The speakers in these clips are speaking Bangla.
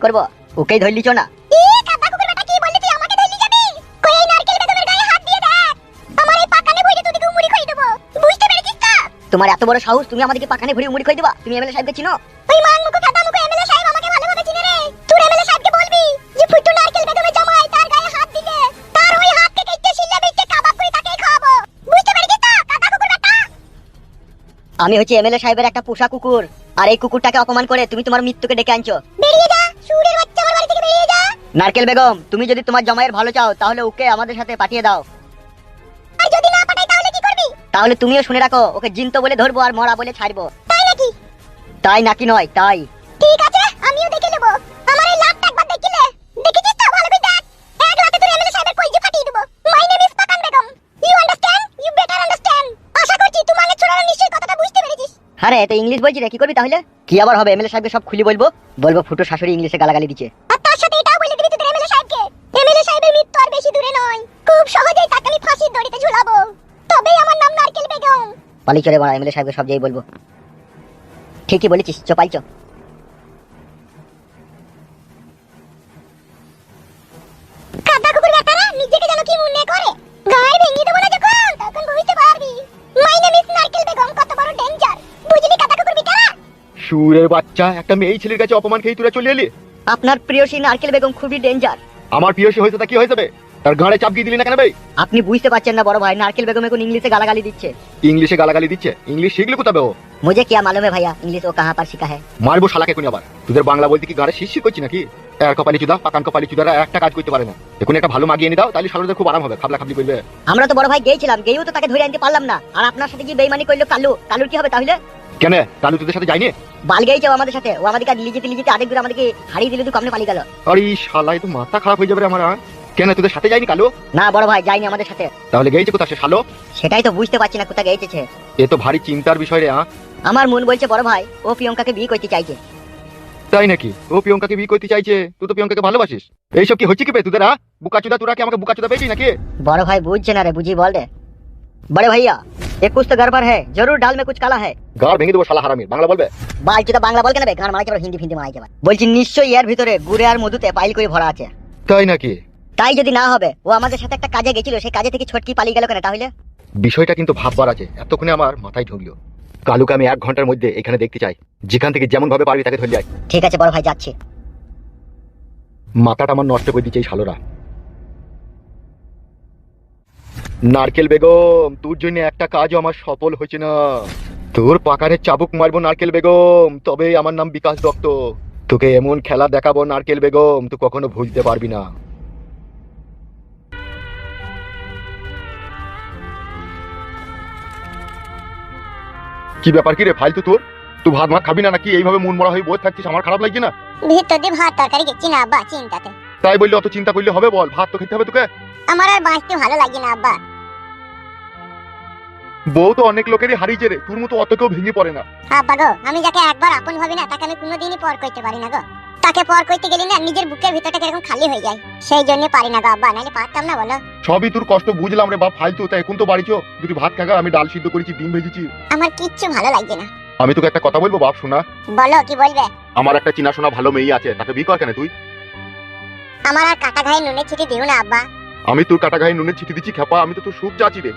করব ওকেই ধরলি চো না। কাদা কুকুর বেটা কি বললি তুই আমাকে ধরলি যাবি? কই এই নারকেল বেগমের গায়ে হাত দিয়ে দেখ। আমার এই পাকানে বইরে তোদিকে মুড়ি খাই দেব। বুঝতে পেরেছিস তো? তোমার এত বড় সাহস, তুমি আমাদেরকে পাখানে ভরে মুড়ি খাই দিবা? তুমি এমএলএ সাহেবকে চিনো? ওই মান মুকু কাদা মুকু এমএলএ সাহেব আমাকে ভালোভাবে চিনে রে। তুই এমএলএ সাহেবকে বলবি যে ফুটু নারকেল বেগমের জামাই তার গায়ে হাত দিলে তার ওই হাতকে কেটে শিলে বেটে কাবাব করে তাকে খাওয়াবো। বুঝতে পেরেছিস তো কাদা কুকুর বেটা? আমি হচ্ছে এমএলএ সাহেবের একটা পোষা কুকুর, আর এই কুকুরটাকে অপমান করে তুমি তোমার মৃত্যুকে ডেকে আনছো। বেরিয়ে যা সুরের বাচ্চা, আমার বাড়ি থেকে বেরিয়ে যা। নারকেল বেগম, তুমি যদি তোমার জামাইয়ের ভালো চাও তাহলে ওকে আমাদের সাথে পাঠিয়ে দাও। আর যদি না পাঠাই তাহলে কি করবি? তাহলে তুমিও শুনে রাখো, ওকে জিন্ত বলে ধরবো আর মরা বলে ছাড়বো। তাই নাকি? তাই নাকি নয় তাই। ঠিক আছে, আমিও দেখে নেব। আমার এই লাটটা একবার দেখিলে দেখেছিস তো? ভালো করে দেখ। এক লাতে তোর এমএলএ সাহেবের কলজি ফাটিয়ে দেব। My name is Pakan Begum. You understand? You better understand. আশা করছি তুই মানে ছোড়ার নিশ্চয়ই কথাটা বুঝতে পেরেছিস। আরে তো ইংলিশ বলছি রে, কি করবি তাহলে? কি আবার হবে? এমএলএ সাহেবকে সব খুলি বলবো। বলবো ফুটো শাশুড়ি ইংলিশে গালাগালি দিচ্ছে। আর তার সাথে এটাও বলে দিবি তোর এমএলএ সাহেবকে, এমএলএ সাহেবের মৃত্যু আর বেশি দূরে নয়। খুব সহজেই তাকে আমি ফাঁসির দড়িতে ঝুলাবো। তবেই আমার নাম নারকেল বেগম। পালি চলে বড়া, এমএলএ সাহেবকে সব যেই বলবো। ঠিকই বলেছিস, চ পালি চ। কাদা কুকুর বেটারা নিজেকে যেন কি মনে করে। গায়ে ভেঙে দেবো না যখন, তখন বুঝতে পারবি মাই নেম ইজ নারকেল বেগম কত বড় ডেঞ্জার। বুঝলি কাদা কুকুর বেটারা? সুরের বাচ্চা, একটা মেয়ে ছেলের কাছে অপমান খেয়ে তুই চলে এলি। আপনার প্রিয়সী নারকেল বেগম খুবই ডেঞ্জার। আমার প্রিয়সী হয়েছে তা কি হয়ে যাবে? তার গাঁড়ে চাপকিয়ে দিলি না কেন ভাই? আপনি বুঝতে পারছেন না বড় ভাই, নারকেল বেগম এখন ইংলিশে গালাগালি দিচ্ছে। ইংলিশে গালাগালি দিচ্ছে? ইংলিশ শিখলে কোথাবে ও? मुझे क्या मालूम है भैया, इंग्लिश वो कहाँ पर सीखा है। মারবো শালাকে কোনি আবার। তোদের বাংলা বলতে কি গাঁড়ে শিরশির করছি নাকি? এর কপালি চুদা, পাকান কপালি চুদারা একটা কাজ করতে পারে না। এখন একটা ভালো মাগিয়ে এনে দাও, তাহলে শালাদের খুব আরাম হবে, খাবলা খাবলি করবে। আমরা তো বড় ভাই গিয়েছিলাম, গিয়েও তো তাকে ধরে আনতে পারলাম না। আর আপনার সাথে কি বেইমানি করলো কালু, কালুর কি হবে তাহলে? কেন কালু তোদের সাথে যায়নি? বাল গিয়েছে আমাদের সাথে, ও আমাদেরকে লিজিতে লিজিতে আরেক দূর আমাদেরকে হারিয়ে দিলে, তো কামনে পালিয়ে গেল। আরে শালা, এ তো মাথা খারাপ হয়ে যাবে রে আমার। কেন তোদের সাথে যায়নি কালু? না বড় ভাই যায়নি আমাদের সাথে। তাহলে গেছে কোথা সে শালো? সেটাই তো বুঝতে পারছি না কোথায় গিয়েছে। এ তো ভারী চিন্তার বিষয় রে। আমার মন বলছে বড় ভাই ও প্রিয়ঙ্কাকে বিয়ে করতে চাইছে। তাই নাকি? ও প্রিয়ঙ্কাকে বিয়ে করতে চাইছে? তুই তো প্রিয়ঙ্কাকে ভালোবাসিস। এইসব কি হচ্ছে কি বে তোদের? বুকাচুদা তোরা কি আমাকে বুকাচুদা পেয়েছিস নাকি? बड़े भाई बुझे ना रे, बुझी बोल दे। बड़े भैया ये कुछ तो गड़बड़ है, जरूर दाल में कुछ काला है। গাড় ভেঙে দেবো শালা হারামির। বাংলা বলবে? বাল চুদা বাংলা বল কেন বে? গান মারাই যাবে, হিন্দি ফিন্দি মারাই যাবে। বলছি নিশ্চয়ই এর ভিতরে গুড়ে আর মধুতে পাইল করে ভরা আছে। তাই নাকি? তাই যদি না হবে, ও আমাদের সাথে একটা কাজে গেছিল, সেই কাজে থেকে ছটকি পালিয়ে গেল কেন তাহলে? বিষয়টা কিন্তু ভাববার আছে। এতক্ষণে আমার মাথায় ঢুকলো। কালুকে আমি 1 ঘন্টার মধ্যে এখানে দেখতে চাই। যেখান থেকে যেমন ভাবে পারবি তাকে ধরে যাই। ঠিক আছে বড় ভাই যাচ্ছি। মাথাটা আমার নষ্ট করে দিচ্ছে এই শালোরা। নারকেল বেগম, তোর জন্য একটা কাজও আমার সফল হয়েছে না। তোর পাকারে চাবুক মারবো নারকেল বেগম, তবে আমার নাম বিকাশ দত্ত। তোকে এমন খেলা দেখাবো নারকেল বেগম, তুই কখনো ভুলতে পারবি না। কি ব্যাপার কি রে ফালতু তোর? তুই ভাত মাত খাবি না নাকি? এইভাবে মন মরা হয়ে বসে থাকছিস, আমার খারাপ লাগছে না? ভিতর দিয়ে ভাত তরকারি গেছি না আব্বা, চিন্তাতে। তাই বললে অত চিন্তা করলে হবে? বল, ভাত তো খেতে হবে তোকে। আমার আর বাঁচতে ভালো লাগে না আব্বা। বউ তো অনেক লোকেরই হারিয়েছে রে, তোর মতো অত কেউ ভেঙে পড়ে না। আব্বা গো, আমি যাকে একবার আপন ভাবি না তাকে আমি কোনোদিনই পর করতে পারি না গো। তাকে পর করতে গেলে না নিজের বুকের ভিতরটা কিরকম খালি হয়ে যায়, সেই জন্য পারি না গো আব্বা, নাহলে পারতাম না বলো। সবই তোর কষ্ট বুঝলাম রে বাপ ফালতু। তাই এখন তো বাড়ি চো, দুটি ভাত খাগা, আমি ডাল সিদ্ধ করেছি, ডিম ভেজেছি। আমার কিচ্ছু ভালো লাগছে না। আমি তোকে একটা কথা বলবো বাপ, শোনা। বলো কি বলবে? আমার একটা চিনা শোনা ভালো মেয়ে আছে, তাকে বিয়ে কর কেন তুই? আমার আর কাটা ঘায়ে নুনের ছিটি দিও না আব্বা। আমি তোর কাটা গায়ে নুনের ছিটি দিচ্ছি খেপা, আমি তো তোর সুখ চাচ্ছি রে।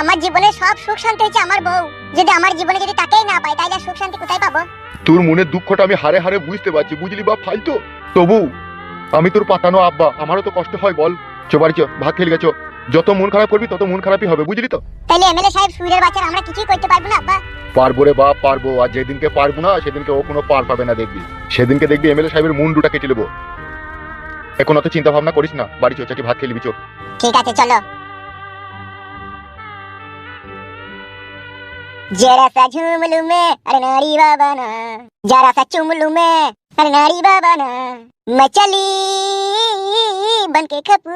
আমার জীবনে সব সুখ শান্তি হচ্ছে আমার বউ। যদি আমার জীবনে যদি তাকেই না পাই তাহলে আর সুখ শান্তি কোথায় পাবো? তোর মনের দুঃখটা আমি হারে হারে বুঝতে পারছি, বুঝলি বাপ ফালতু। তবু আমি তোর পাতানো আব্বা, আমারও তো কষ্ট হয় বল। চো বাড়ি চো, ভাত খেয়ে গেছো। যত মন খারাপ করবি তত মন খারাপই হবে, বুঝলি তো? তাহলে এমএলএ সাহেব সুরের বাচ্চারা আমরা কিছুই করতে পারবো না আব্বা? পারবো রে বাপ পারবো। আর যেদিনকে পারবো না সেদিনকে ও কোনো পার পাবে না, দেখবি সেদিনকে দেখবি এমএলএ সাহেবের মুন্ডুটা কেটে নেবো। এখন অত চিন্তা ভাবনা করিস না, বাড়ি চো, চাকি ভাত খেয়ে নিবি চো। ঠিক আছে চলো। जरा सा झूम लूं मैं अरे नारी बाबा ना, जरा सा चूम लूं मैं अरे नारी बाबा ना, मैं चली बन के खपू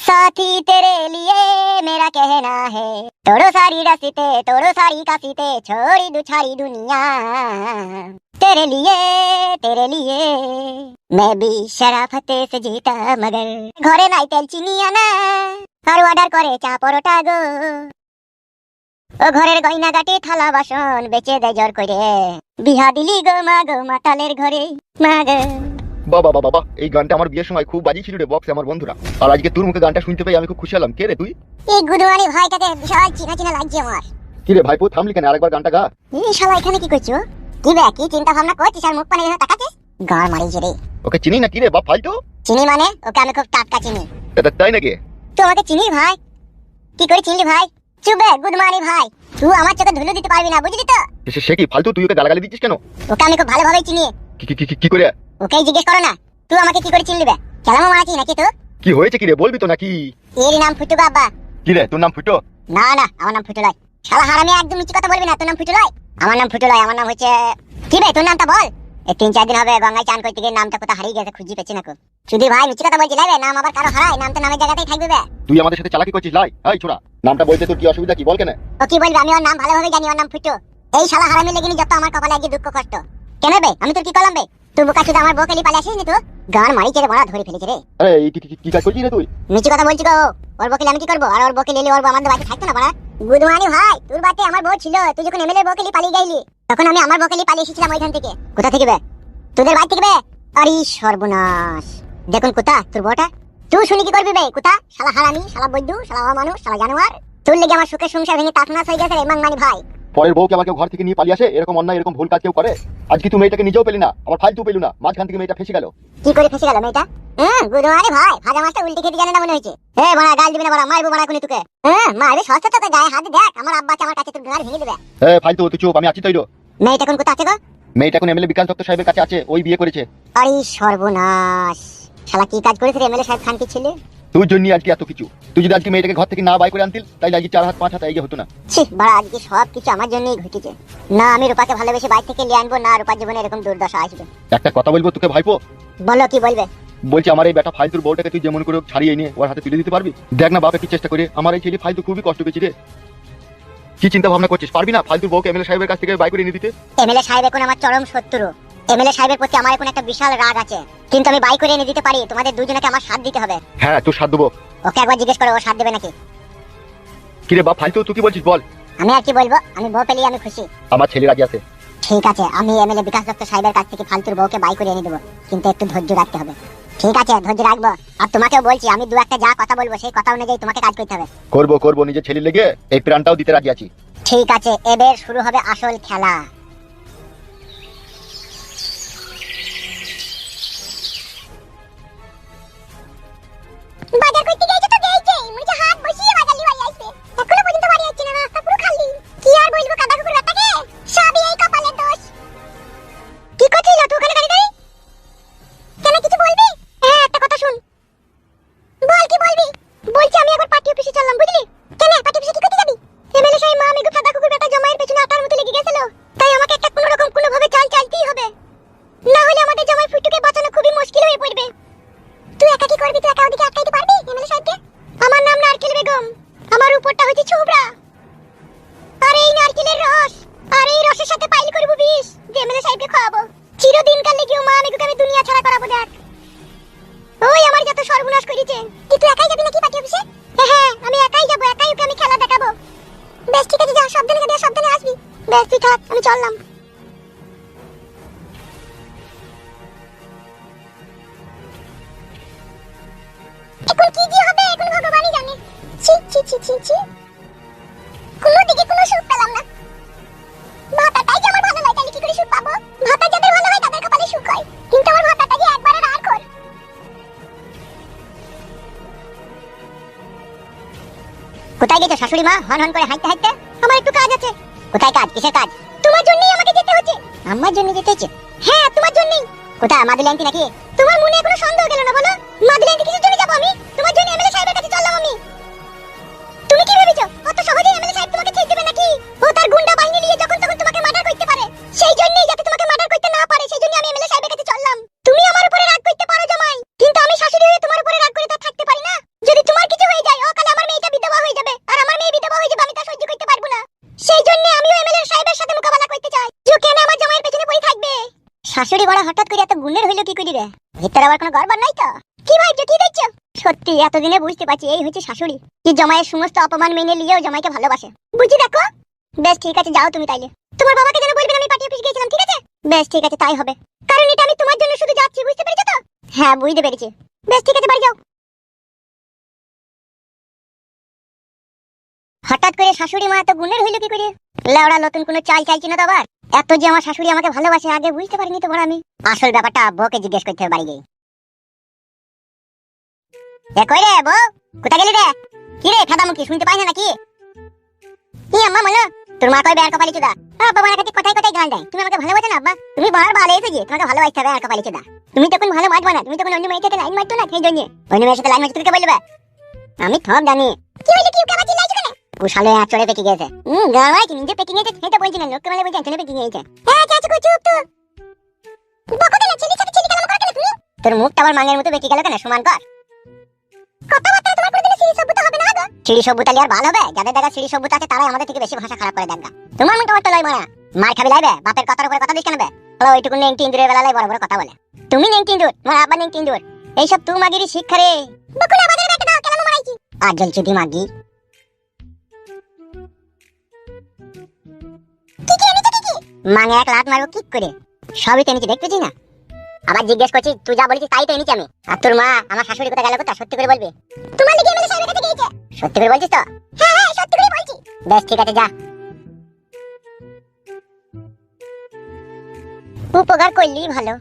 साथी तेरे लिए मेरा कहना है, तोड़ो सारी रसीते तोड़ो सारी कासीते, छोड़ी दुछारी दुनिया तेरे लिए मैं भी शराफते से जीता, मगर घरे नाई तेल चिनी आना और ऑर्डर करे चा परोटा गो। ও ঘরের গয়না গাটি থালা বাসন বেচে দেয় জোর করে, বিহা দিলি গো মাতালের ঘরে মা গো। বাবা বাবা বাবা, এই গানটা আমার বিয়ের সময় খুব বাজিয়েছিল রে বক্সে আমার বন্ধুরা। আর আজকে তোর মুখে গানটা শুনতে পেয়ে আমি খুব খুশি হলাম। কে রে তুই? এই গুদুয়ানি ভাইটাকে বিশাল চিনা চিনা লাগছে আমার। কি রে ভাইপো, থামলি কেন? আরেকবার গানটা গা। এই শালা এখানে কি করছো? কি বে, কি চিন্তা ভাবনা করছিস আর মুখ পানে এভাবে তাকাচ্ছিস? গাড় মারিছে রে। ওকে চিনি না? কি রে বাপ ফালতু? চিনি মানে? ওকে আমি খুব টাটকা চিনি। তাই নাকি? তুই আমাকে চিনিস ভাই? কি করে চিনলি ভাই? চুপ বে গুদমানি ভাই, তুই আমার চোখে ধুলো দিতে পারবি না, বুঝলি তো? সে কি ফালতু? তুই ওকে গালাগালি দিচ্ছিস কেন? ওকে আমি খুব ভালোভাবেই চিনি। কি করে? ওকেই জিজ্ঞেস করো না, তুই আমাকে কি করে চিনলি বে? কেলামো মারাচ্ছিস নাকি তুই? কি হয়েছে কি রে, বলবি তো নাকি? এর নাম ফুটু বাবা। কি রে, তোর নাম ফুটো? না না, আমার নাম ফুটু লয়। শালা হারামি, একদম মিথ্যে কথা বলবি না। তোর নাম ফুটু লয়? আমার নাম ফুটু লয়, আমার নাম হচ্ছে কি বে? তোর নামটা বল। এই 3-4 দিন হবে গঙ্গায় চান করতে গিয়ে নামটা কোথা হারিয়ে গেছে, খুঁজে পেছি না কো। চুদি ভাই মিথ্যে কথা বলছি লাইবে, নাম আবার কারো হারায়? নাম তো নামের জায়গাতেই থাকবে বে। তুই আমাদের সাথে চালাকি করছিস লাই? এই ছোড়া, নামটা বলতে তোর কি অসুবিধা, কি বল কেন? ও কি বলবে? আমি ওর নাম ভালোভাবে জানি, ওর নাম ফুটু। এই শালা হারামি লেগিনি যত আমার কপালে আজকে দুঃখ কষ্ট। কেন বে, আমি তোর কি করলাম বে? তুই বোকা চুদা আমার বউকে নিয়ে পালিয়ে আসিস নি তুই? গান মারি চেরে বড়া ধরে ফেলেছে রে। আরে এই কি কাজ করছিস রে তুই? মিথ্যে কথা বলছি গো। ওর বউকে নিয়ে আমি কি করবো? আর ওর বউকে নিলে ওর বউ আমাদের বাড়িতে থাকতো না বড়া। গুদমানি ভাই, তোর বাড়িতে আমার বউ ছিল, তুই যখন এমএলএ বউকে নিয়ে পালিয়ে গেলি তখন আমি আমার বউকে নিয়ে পালিয়ে এসেছিলাম ওইখান থেকে। কোথা থেকে বে? তোদের বাড়ি থেকে বে। আরে সর্বনাশ, দেখুন কোথা তোর বউটা। তুই শুনি কি করবি বে? কোথা শালা হারামি, শালা বৈদ্যু, শালা মানুষ, শালা জানোয়ার। তোর লেগে আমার সুখের সংসার ভেঙে তাসনাস হয়ে গেছে রে মাংমানি ভাই। পরের বউকে আবার কেউ ঘর থেকে নিয়ে পালিয়ে আসে? এরকম অন্যায় এরকম ভুল কাজ কেউ করে? আজকে তুই মেয়েটাকে নিজেও পেলি না, আবার ফালতু পেলু না, মাঝখান থেকে মেয়েটা ফেসে গেল। কি করে ফেসে গেল মেয়েটা? গুদমানি ভাই, ভাজা মাছটা উল্টে খেতে জানে না মনে হয়েছে। বড়া গাল দিবি না বড়া, মারবো বড়া কোনি তোকে। মারবে সস্তা তোকে, গায়ে হাত দেখ, আমার আব্বা আছে আমার কাছে, তোর গাড় ভেঙে দেবে। ফালতু, তুই চুপ, আমি আছি তৈরি। মেয়েটা কোন কোথা আছে গো? মেয়েটা এখন এমএলএ বিকাশ দত্ত সাহেবের কাছে আছে, ওই বিয়ে করেছে। আরে সর্বনাশ, শালা কি কাজ করেছে রে এমএলএ সাহেব খানকি ছেলে? তোর জন্য আজকে এত কিছু। তুই যদি আজকে মেয়েটাকে ঘর থেকে না বাই করে আনতিল, তাই আজকে 4 হাত 5 হাত এগিয়ে হতো না। ছি বড়া, আজকে সব কিছু আমার জন্যই ঘটেছে। না আমি রূপাকে ভালোবেসে বাইরে থেকে নিয়ে আনবো, না রূপার জীবনে এরকম দুর্দশা আসবে। একটা কথা বলবো তোকে ভাইপো। বলো কি বলবে? বলছি আমার এই বেটা ফালতুর বউটাকে তুই যেমন করে ছাড়িয়ে নিয়ে ওর হাতে তুলে দিতে পারবি? দেখ না বাপ একটু চেষ্টা করে, আমার এই ছেলে ফালতু খুবই কষ্ট পেয়েছি রে। কি চিন্তা ভাবনা করছিস? পারবি না ফালতুর বউকে এমএলএ সাহেবের কাছ থেকে বাই করে নিয়ে দিতে? এমএলএ সাহেব এখন আমার চরম শত্রু। এমএলএ সাহেবের প্রতি আমার এখন একটা বিশাল রাগ আছে, কিন্তু আমি বাই করে এনে দিতে পারি। তোমাদের দুজনকে আমার সাথ দিতে হবে। হ্যাঁ, তোর সাথ দেবো। ওকে একবার জিজ্ঞেস করো ও সাথ দেবে নাকি। কি রে বাপ ফালতু, তুই কি বলছিস বল? আমি আর কি বলবো, আমি বউ পেলেই আমি খুশি। আমার ছেলে রাজি আছে। ঠিক আছে, আমি এমএলএ বিকাশ দত্ত সাহেবের কাছ থেকে ফালতুর বউকে বাই করে এনে দেবো, কিন্তু একটু ধৈর্য রাখতে হবে। ঠিক আছে, ধৈর্য রাখবো। আর তোমাকেও বলছি, আমি দু একটা যা কথা বলবো সেই কথা অনুযায়ী তোমাকে কাজ করতে হবে। করবো, নিজের ছেলে লেগে এই প্রাণটাও দিতে রাজি আছি। ঠিক আছে, এবার শুরু হবে আসল খেলা। বাজার করতে গেছে তো গেছে, মুঝে হাত বসিয়ে বাজালি বাড়ি আসবে। এখনো পর্যন্ত বাড়ি আসছে না, রাস্তা পুরো খালি। কি আর বলবো কাদা কুকুর ব্যাটাকে, সবই এই কপালের দোষ। কি করছিস তুই ওখানে দাঁড়িয়ে দাঁড়িয়ে? কেন কিছু বলবি? হ্যাঁ একটা কথা শুন। বল কি বলবি? বলছি আমি একবার পার্টি অফিসে চললাম, বুঝলি? কেন পার্টি অফিসে কি করতে যাবি? এমএলএ সাহেব মা মেগু কাদা কুকুর ব্যাটা জমায়ের পেছনে আটার মতো লেগে গেছিল, তাই আমাকে একটা কোনো রকম কোনো ভাবে চালতেই হবে, না হলে আমাদের জামাই ফুটুকে বাঁচানো খুবই মুশকিল হয়ে পড়বে। তুই একা কি করবি? তুই একা ওদিকে আটকাইতে পারবি এমএলএ সাহেবকে? আমার নাম নারকেল বেগম, আমার উপরটা হচ্ছে ছোবড়া। আর এই নারকেলের রস, আর এই রসের সাথে পাইল করব বিষ, যে এমএলএ সাহেবকে খাওয়াবো। চিরদিন কাল লেগেও মা মেগুকে আমি দুনিয়া ছাড়া করাবো। দেখ ওই আমার যত সর্বনাশ করেছে। কি তুই একাই যাবি নাকি পার্টি অফিসে? হ্যাঁ আমি একাই যাবো, একাই ওকে আমি খেলা দেখাবো। বেশ ঠিক আছে, যা, সাবধানে যাবি আর সাবধানে আসবি। বেশ তুই থাক, আমি চললাম। এখন কি যে হবে এখন ভগবানই জানে। ছি ছি ছি ছি ছি, কোনো দিকে কোনো সুখ পেলাম না। ভাতাটাই যে আমার ভালো নয়, তাহলে কি করে সুখ পাবো? ভাতা যাদের ভালো হয় তাদের কপালে সুখ হয়, কিন্তু আমার ভাতাটা যে একবারে রাগ কর। কোথায় গেছো শাশুড়ি মা হন হন করে হাঁটতে হাঁটতে? আমার একটু কাজ আছে। কোথায় কাজ? কিসের কাজ? তোমার জন্যই আমাকে যেতে হচ্ছে। আমার জন্য যেতে হচ্ছে? হ্যাঁ তোমার জন্যই। কোথায়, মাদুলিয়ান্তি নাকি? তোমার মনে কোনো সন্দেহ গেল না বলো? মাদুলিয়ান্তি কিসের জন্য যাবো আমি? তোমার জন্য এমএলএ সাহেবের কাছে চললাম আমি। তুমি কি ভেবেছো অত সহজেই এমএলএ সাহেব তোমাকে ছেড়ে দেবে নাকি? ও তার গুন্ডা বাহিনী নিয়ে যখন তখন তোমাকে মার্ডার করতে পারে, সেই জন্যই যাতে তোমাকে মার্ডার করতে না পারে সেই জন্য আমি এমএলএ সাহেবের কাছে চললাম। তুমি আমার উপরে রাগ করতে পারো জামাই, কিন্তু আমি শাশুড়ি হয়ে তোমার উপরে রাগ করে তো থাকতে পারি না। যদি তোমার কিছু হয়ে যায় অকালে আমার মেয়েটা বিধবা হয়ে যাবে, আর আমার মেয়ে বিধবা হয়ে যাবে, আমি তা সহ্য করতে পারবো না। সেই জন্য আমিও এমএলএ সাহেবের সাথে মোকাবেলা করতে চাই, যে কেন আমার জামাইয়ের পেছনে পড়ে থাকবে। শাশুড়ি বড় হঠাৎ করে এত গুণের হইলো কি করি রে? ভিতরে আবার কোনো গড়বড় নাই তো? কি ভাবছো, কি দেখছো? সত্যি এতদিনে বুঝতে পারছি এই হচ্ছে শাশুড়ি, কি জামাইয়ের সমস্ত অপমান মেনে নিয়েও জামাইকে ভালোবাসে। বুঝি দেখো। বেশ ঠিক আছে, যাও তুমি তাইলে। তোমার বাবাকে যেন বলবেন আমি পার্টি অফিস গিয়েছিলাম, ঠিক আছে? বেশ ঠিক আছে, তাই হবে। কারণ এটা আমি তোমার জন্য শুধু যাচ্ছি, বুঝতে পেরেছো তো? হ্যাঁ, বুঝতে পেরেছি। বেশ ঠিক আছে, বাড়ি যাও। হঠাৎ করে শাশুড়ি মা এত গুণের হইলো কি করে? লেওড়া নতুন কোনো চাল চাইছি না তো আবার। এত যে আমার শাশুড়ি আমাকে ভালোবাসে আগে বুঝতে পারিনি তো বড় আমি। আসল ব্যাপারটা বউকে জিজ্ঞেস করতে হবে বাড়ি গিয়ে। এ কই রে বউ, কোথা গেলি রে? কি রে খাদামুখী, শুনতে পাই না নাকি? কি আম্মা বলো? তোর মা কই বেয়ার কপালি চুদা? আব্বা আমার কাছে কথাই কথাই গাল দেয়। তুমি আমাকে ভালোবাসো না আব্বা? তুমি বার ভালো এসে যে তোমাকে ভালোবাসতে হবে আর কপালি চুদা। তুমি তখন ভালো মারবা না, তুমি তখন অন্য মেয়ের সাথে লাইন মারতো না, সেই জন্য। অন্য মেয়ের সাথে লাইন মারতে তোকে বলবে? আমি সব জানি। কি হইলো, কি উকা বাজি লাইছো কেন? ও শালে আর চড়ে পেকে গেছে। গাওয়াই কি নিজে পেকে গেছে, সেটা বলছি না, লোককে বলে বলছি চড়ে পেকে গেছে। হ্যাঁ চাচু কই চুপ তো। বকো কেন, ছেলে সাথে ছেলে কালাম করে কেন তুমি? তোর মুখটা আবার মাঙের মতো বেঁকে গেল কেন, সমান কর। কথাবার্তা তোমার কোনদিন সিঁড়ি সভ্যতা হবে না গো। সিঁড়ি সভ্যতা আর ভালো হবে? যাদের দেখা সিঁড়ি সভ্যতা আছে তারাই আমাদের থেকে বেশি ভাষা খারাপ করে দেখা। তোমার মতো তো লয় মারা। মার খাবি লাইবে, বাপের কথার উপরে কথা দিস কেন বে? হলো ওইটুকু নেংটি ইন্দুরের বেলায় বড় বড় কথা বলে। তুমি নেংটি ইন্দুর, তোমার আব্বা নেংটি ইন্দুর। এইসব তুই মাগিরি শিক্ষা রে। বকুলা বাজারে ব্যাকে দাও, কেন মারাইছি? আর জল চুদি মাগি। কি কি এনেছে কি? মাঙে এক লাত মারবো কিক করে। সবই তো এনেছি, দেখতেছি না? আবার জিজ্ঞেস করছি, তুই যা বলেছিস তাই তো এনেছি আমি। আর তোর মা আমার শাশুড়ি কোথায় গেল কোথা, সত্যি করে বলবি? তোমার লিগে এমএলএ সাহেবের কাছে গিয়েছে। সত্যি করে বলছিস তো? হ্যাঁ হ্যাঁ, সত্যি করে বলছি। বেশ ঠিক আছে, যা। উপকার করলি ভালো।